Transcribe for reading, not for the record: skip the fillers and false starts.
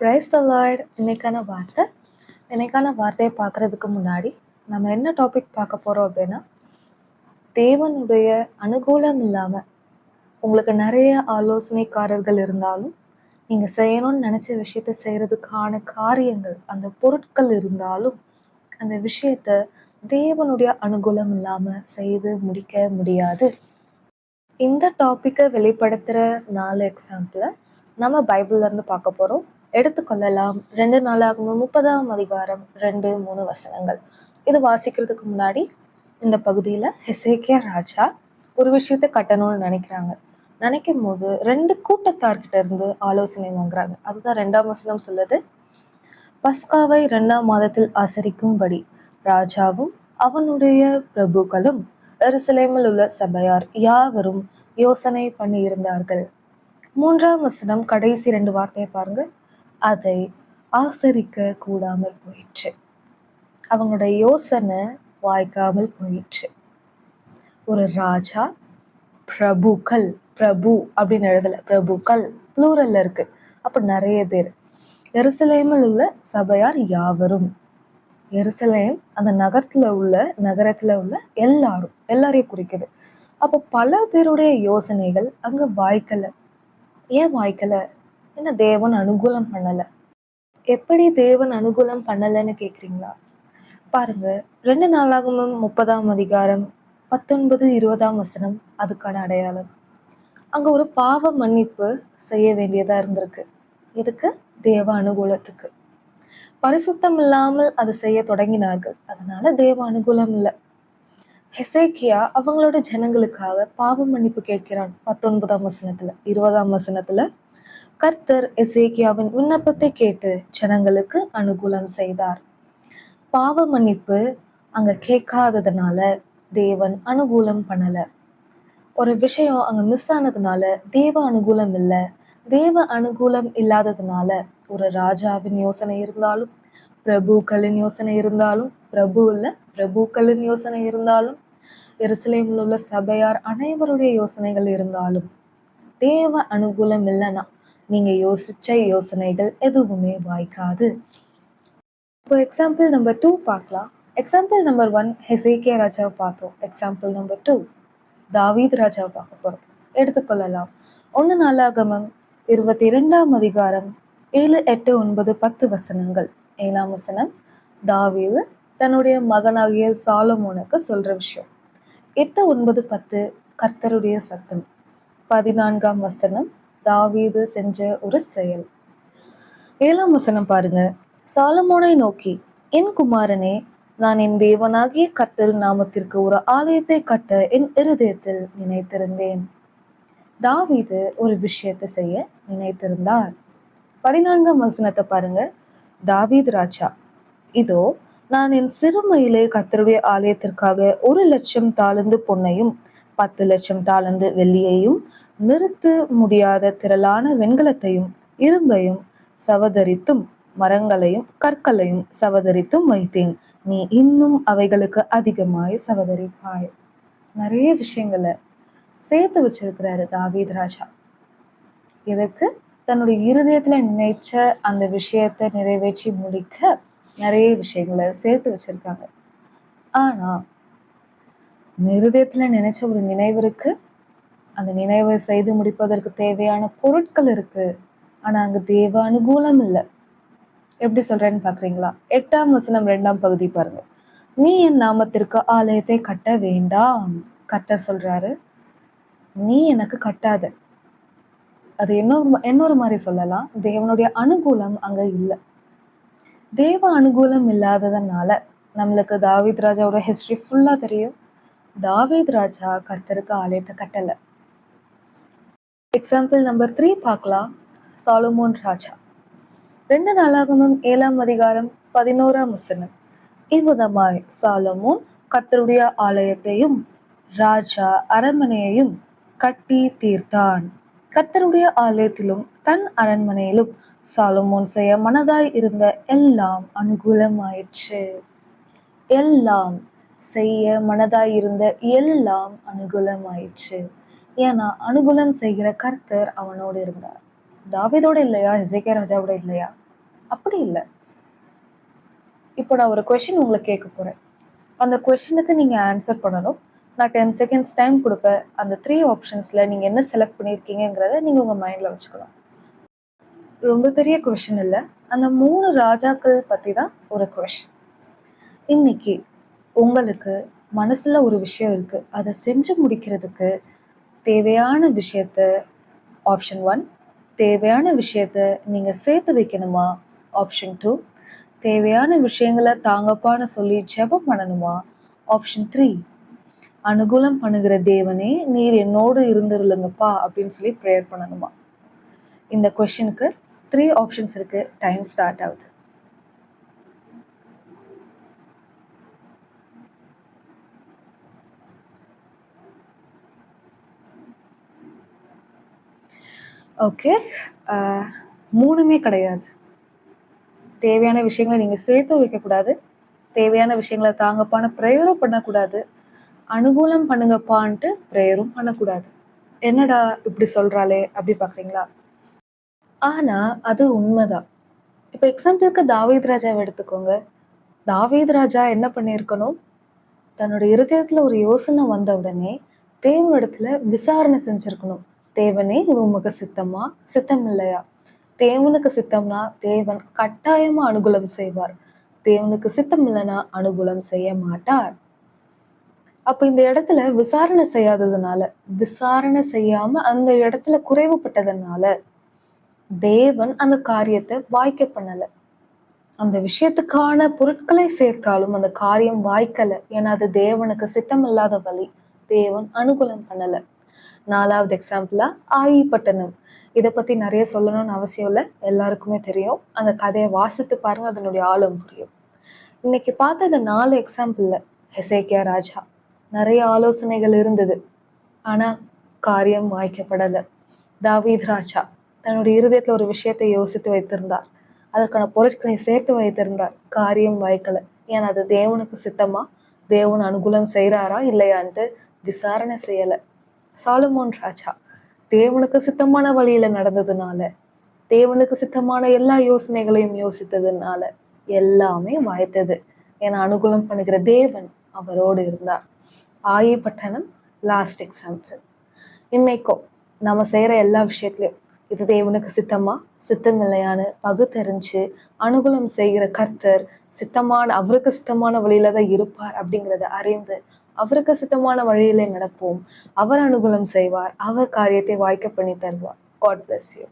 Praise the Lord. இன்னைக்கான வார்த்தையை பார்க்கறதுக்கு முன்னாடி நம்ம என்ன டாபிக் பார்க்க போறோம் அப்படின்னா, தேவனுடைய அனுகூலம் இல்லாம உங்களுக்கு நிறைய ஆலோசனைக்காரர்கள் இருந்தாலும், நீங்க செய்யணும்னு நினைச்ச விஷயத்த செய்யறதுக்கான காரியங்கள், அந்த பொருட்கள் இருந்தாலும், அந்த விஷயத்த தேவனுடைய அனுகூலம் இல்லாம செய்து முடிக்க முடியாது. இந்த டாபிக்கை வெளிப்படுத்துற 4 எக்ஸாம்பிளை நம்ம பைபிள்ல இருந்து பார்க்க போறோம். எடுத்துக்கொள்ளலாம். 2 நாளாகமம் 30ஆம் அதிகாரம் 2-3 வசனங்கள். இது வாசிக்கிறதுக்கு முன்னாடி இந்த பகுதியில ஹெசேக்கியா ராஜா ஒரு விஷயத்தை கட்டணும்னு நினைக்கும் போது 2 கூட்டத்தார்கிட்ட இருந்து ஆலோசனை வாங்குறாங்க. அதுதான் 2ஆம் வசனம் சொல்லுது. பஸ்காவை 2ஆம் மாதத்தில் ஆசரிக்கும்படி ராஜாவும் அவனுடைய பிரபுக்களும் எருசலேமில் உள்ள சபையார் யாவரும் யோசனை பண்ணி இருந்தார்கள். 3ஆம் வசனம் கடைசி 2 வார்த்தையை பாருங்க. அதை ஆசரிக்க கூடாமல் போயிற்று. அவங்களுடைய யோசனை வாய்க்காமல் போயிற்று. ஒரு ராஜா, பிரபுக்கள், பிரபு அப்படின்னு எழுதல, பிரபுக்கள் ப்ளூரல்ல இருக்கு. அப்ப நிறைய பேர். எருசலேமில் உள்ள சபையார் யாவரும். எருசலேம் அந்த நகரத்துல உள்ள எல்லாரையும் குறிக்குது. அப்போ பல பேருடைய யோசனைகள் அங்க வாய்க்கல. ஏன் வாய்க்கல? என்ன தேவன் அனுகூலம் பண்ணல? எப்படி தேவன் அனுகூலம் பண்ணலன்னு கேக்குறீங்களா? பாருங்க, 2 நாளாகமம் 30ஆம் அதிகாரம் 19-20ஆம் வசனம் அதுக்கான அடையாளம். அங்க ஒரு பாவ மன்னிப்பு செய்ய வேண்டியதா இருந்திருக்கு. இதுக்கு தேவ அனுகூலத்துக்கு. பரிசுத்தம் இல்லாமல் அது செய்ய தொடங்கினார்கள். அதனால தேவ அனுகூலம் இல்லை. ஹெசேக்கியா அவங்களோட ஜனங்களுக்காக பாவ மன்னிப்பு கேட்கிறான். 19ஆம் வசனத்துல. 20ஆம் வசனத்துல கர்த்தர் எசேக்கியாவின் விண்ணப்பத்தை கேட்டு ஜனங்களுக்கு அனுகூலம் செய்தார். பாவ மன்னிப்பு அங்க கேட்காததுனால தேவன் அனுகூலம் பண்ணல. ஒரு விஷயம் அங்க மிஸ் ஆனதுனால தேவ அனுகூலம் இல்லை. தேவ அனுகூலம் இல்லாததுனால ஒரு ராஜாவின் யோசனை இருந்தாலும், பிரபுக்களின் யோசனை இருந்தாலும், பிரபுக்களின் யோசனை இருந்தாலும், எருசலேமில் உள்ள சபையார் அனைவருடைய யோசனைகள் இருந்தாலும், தேவ அனுகூலம் இல்லைன்னா நீங்க யோசிச்ச யோசனைகள் எதுவுமே வாய்க்காது. இப்போ எக்ஸாம்பிள் நம்பர் 2 பார்க்கலாம். எக்ஸாம்பிள் நம்பர் 1 ஹெசேக்கியா ராஜாவை பார்த்தோம். எக்ஸாம்பிள் நம்பர் 2 தாவீது ராஜாவை பார்க்க போறோம். எடுத்துக்கொள்ளலாம். 1 நாளாகமம் 22ஆம் அதிகாரம் 7, 8, 9, 10 வசனங்கள். 7ஆம் வசனம் தாவீது தன்னுடைய மகனாகிய சாலமோனுக்கு சொல்ற விஷயம். 8, 9, 10 கர்த்தருடைய சத்தம். 14ஆம் வசனம் தாவீது செஞ்ச ஒரு செயல். 7ஆம் வசனம் பாருங்க. சாலமோனை நோக்கி, என் குமாரனே, நான் என் தேவனாகிய கர்த்தர் நாமத்திற்கு ஒரு ஆலயத்தை கட்ட என் இருதயத்தில் நினைத்திருந்தேன். தாவீது ஒரு விஷயத்தை செய்ய நினைத்திருந்தார். 14ஆம் வசனத்தை பாருங்க. தாவீது ராஜா, இதோ நான் என் சிறுமையிலே கர்த்தருடைய ஆலயத்திற்காக 1,00,000 தாலந்து பொன்னையும் 10,00,000 தாலந்து வெள்ளியையும் நிறுத்த முடியாத திரளான வெண்கலத்தையும் இரும்பையும் சவதரித்தும் மரங்களையும் கற்களையும் சவதரித்தும் வைத்தேன். நீ இன்னும் அவைகளுக்கு அதிகமாய் சவதரிப்பாய். நிறைய விஷயங்களை சேர்த்து வச்சிருக்கிறாரு தாவீது ராஜா. இதற்கு தன்னுடைய இருதயத்துல நினைச்ச அந்த விஷயத்தை நிறைவேற்றி முடிக்க நிறைய விஷயங்களை சேர்த்து வச்சிருக்காங்க. ஆனா இருதயத்துல நினைச்ச ஒரு நினைவு இருக்கு, அந்த நினைவை செய்து முடிப்பதற்கு தேவையான பொருட்கள் இருக்கு. ஆனா அங்க தேவ அனுகூலம் இல்லை. எப்படி சொல்றேன்னு பாக்குறீங்களா? 8ஆம் வசனம் 2ஆம் பகுதி பாருங்க. நீ என் நாமத்திற்கு ஆலயத்தை கட்ட வேண்டாம். கர்த்தர் சொல்றாரு, நீ எனக்கு கட்டாத. அது இன்னொரு மாதிரி சொல்லலாம், தேவனுடைய அனுகூலம் அங்க இல்லை. தேவ அனுகூலம் இல்லாததுனால நம்மளுக்கு தாவீது ராஜாவோட ஹிஸ்டரி ஃபுல்லா தெரியும். தாவீது ராஜா கர்த்தருக்கு ஆலயத்தை கட்டல. எக்ஸாம்பிள் நம்பர் 3 பார்க்கலாம். சாலமோன் ராஜா. 2 நாளாகமம் 7ஆம் அதிகாரம் 11ஆம் வசனம். இவ்விதமாய் சாலமோன் கர்த்தருடைய ஆலயத்தையும் ராஜா அரண்மனையையும் கட்டி தீர்த்தான். கர்த்தருடைய ஆலயத்திலும் தன் அரண்மனையிலும் சாலமோன் செய்ய மனதாய் இருந்த எல்லாம் அனுகூலமாயிற்று. எல்லாம் செய்ய மனதாய் இருந்த எல்லாம் அனுகூலமாயிற்று. ஏன்னா அனுகூலம் செய்கிற கர்த்தர் அவனோடு இருந்தார். தாவீதோட இல்லையா? ஹெசேக்கியா ராஜாவோட இல்லையா? அப்படி இல்லை. இப்போ நான் ஒரு கொஷின் உங்களுக்கு கேட்க போறேன். அந்த கொஷினுக்கு நீங்க ஆன்சர் பண்ணணும். நான் 10 செகண்ட்ஸ் டைம் கொடுப்பேன். அந்த 3 ஆப்ஷன்ஸ்ல நீங்க என்ன செலக்ட் பண்ணியிருக்கீங்கிறத நீங்க உங்க மைண்ட்ல வச்சுக்கலாம். ரொம்ப பெரிய கொஷின் இல்லை. அந்த 3 ராஜாக்கள் பத்தி தான் ஒரு கொஷின். இன்னைக்கு உங்களுக்கு மனசுல ஒரு விஷயம் இருக்கு, அதை செஞ்சு முடிக்கிறதுக்கு தேவையான விஷயத்த ஆப்ஷன் 1, தேவையான விஷயத்த நீங்க சேர்த்து வைக்கணுமா ஆப்ஷன் 2, தேவையான விஷயங்களை தாங்கப்பான்னு சொல்லி ஜெபம் பண்ணணுமா ஆப்ஷன் 3, அனுகூலம் பண்ணுகிற தேவனே நீர் என்னோடு இருந்துருளுங்கப்பா அப்படின்னு சொல்லி ப்ரேயர் பண்ணணுமா? இந்த கொஸ்டினுக்கு 3 ஆப்ஷன்ஸ் இருக்கு. டைம் ஸ்டார்ட் ஆகுது. ஓகே, மூணுமே கிடையாது. தேவையான விஷயங்களை நீங்க சேர்த்து வைக்கக்கூடாது, தேவையான விஷயங்களை தாங்கப்பான ப்ரேயரும் பண்ணக்கூடாது, அனுகூலம் பண்ணுங்கப்பான்ட்டு ப்ரேயரும் பண்ணக்கூடாது. என்னடா இப்படி சொல்றாளே அப்படி பாக்குறீங்களா? ஆனா அது உண்மைதான். இப்ப எக்ஸாம்பிளுக்கு தாவீது ராஜாவை எடுத்துக்கோங்க. தாவீது ராஜா என்ன பண்ணியிருக்கணும்? தன்னோட இருதயத்துல ஒரு யோசனை வந்த உடனே தேவனிடத்துல விசாரணை செஞ்சிருக்கணும். தேவனே இது உமக்கு சித்தமா, சித்தம் இல்லையா? தேவனுக்கு சித்தம்னா தேவன் கட்டாயமா அனுகூலம் செய்வார். தேவனுக்கு சித்தம் இல்லைன்னா அனுகூலம் செய்ய மாட்டார். அப்ப இந்த இடத்துல விசாரணை செய்யாததுனால, விசாரணை செய்யாம அந்த இடத்துல குறைவுபட்டதுனால தேவன் அந்த காரியத்தை வாய்க்க பண்ணல. அந்த விஷயத்துக்கான பொருட்களை சேர்த்தாலும் அந்த காரியம் வாய்க்கல. ஏன்னா அது தேவனுக்கு சித்தம் இல்லாத வழி. தேவன் அனுகூலம் பண்ணல. 4வது எக்ஸாம்பிளா ஆயி பட்டணம். இதை பத்தி நிறைய சொல்லணும்னு அவசியம் இல்லை, எல்லாருக்குமே தெரியும். அந்த கதையை வாசித்து பாருங்க, அதனுடைய ஆழம் புரியும். இன்னைக்கு பார்த்த இந்த 4 எக்ஸாம்பிள்ல ஹெசேக்கியா ராஜா நிறைய ஆலோசனைகள் இருந்தது, ஆனா காரியம் வாய்க்கப்படல. தாவீது ராஜா தன்னுடைய இருதயத்துல ஒரு விஷயத்தை யோசித்து வைத்திருந்தார், அதற்கான பொருட்களை சேர்த்து வைத்திருந்தார், காரியம் வாய்க்கல. ஏன்னா அது தேவனுக்கு சித்தமா, தேவன் அனுகூலம் செய்யறாரா இல்லையான்ட்டு விசாரணை செய்யல. சாலமோன் ராஜா தேவனுக்கு சித்தமான வழியில நடந்ததுனால, தேவனுக்கு சித்தமான எல்லா யோசனைகளையும் யோசித்ததுனால எல்லாமே வாய்த்தது. ஏன்னா அனுகூலம் பண்ணுகிற தேவன் அவரோடு இருந்தார். ஆயி பட்டணம் லாஸ்ட் எக்ஸாம்பிள். இன்னைக்கும் நம்ம செய்யற எல்லா விஷயத்திலயும் இது தேவனுக்கு சித்தமா, சித்தம் இல்லையான்னு பகுத்தறிஞ்சு அனுகூலம் செய்கிற கர்த்தர் அவருக்கு சித்தமான வழியில தான் இருப்பார் அப்படிங்கிறத அறிந்து அவருக்கு சித்தமான வழியிலே நடப்போம். அவர் அனுகூலம் செய்வார், அவர் காரியத்தை வாய்க்க பண்ணி தருவார். God bless you.